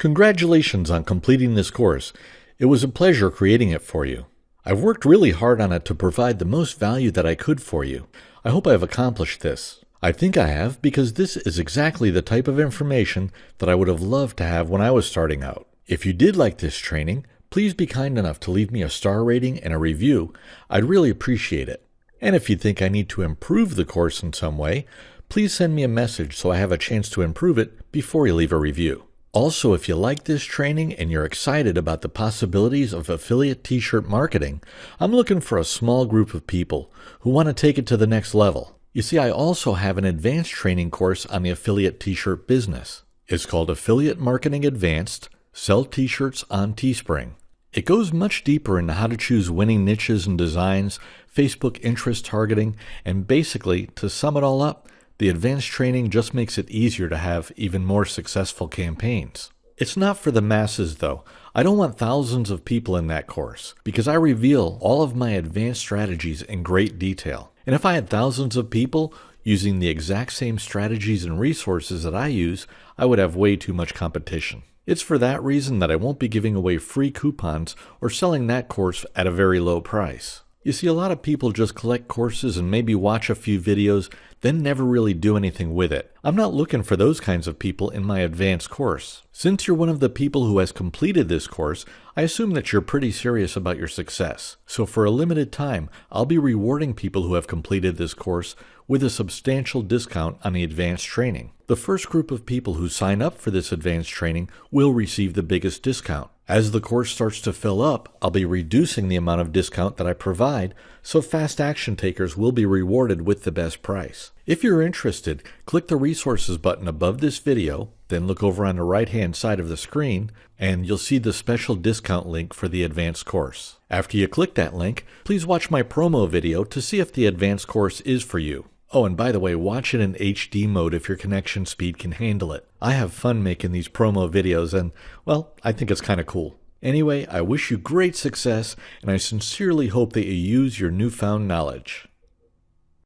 Congratulations on completing this course. It was a pleasure creating it for you. I've worked really hard on it to provide the most value that I could for you. I hope I have accomplished this. I think I have because this is exactly the type of information that I would have loved to have when I was starting out. If you did like this training, please be kind enough to leave me a star rating and a review. I'd really appreciate it. And if you think I need to improve the course in some way, please send me a message so I have a chance to improve it before you leave a review. Also, if you like this training and you're excited about the possibilities of affiliate t-shirt marketing, I'm looking for a small group of people who want to take it to the next level. You see, I also have an advanced training course on the affiliate t-shirt business. It's called Affiliate Marketing Advanced, Sell T-shirts on Teespring. It goes much deeper into how to choose winning niches and designs, Facebook interest targeting, and basically, to sum it all up, the advanced training just makes it easier to have even more successful campaigns. It's not for the masses though. I don't want thousands of people in that course because I reveal all of my advanced strategies in great detail. And if I had thousands of people using the exact same strategies and resources that I use, I would have way too much competition. It's for that reason that I won't be giving away free coupons or selling that course at a very low price. You see, a lot of people just collect courses and maybe watch a few videos, then never really do anything with it. I'm not looking for those kinds of people in my advanced course. Since you're one of the people who has completed this course, I assume that you're pretty serious about your success. So for a limited time, I'll be rewarding people who have completed this course with a substantial discount on the advanced training. The first group of people who sign up for this advanced training will receive the biggest discount. As the course starts to fill up, I'll be reducing the amount of discount that I provide, so fast action takers will be rewarded with the best price. If you're interested, click the resources button above this video, then look over on the right-hand side of the screen, and you'll see the special discount link for the advanced course. After you click that link, please watch my promo video to see if the advanced course is for you. Oh, and by the way, watch it in HD mode if your connection speed can handle it. I have fun making these promo videos and, well, I think it's kind of cool. Anyway, I wish you great success, and I sincerely hope that you use your newfound knowledge.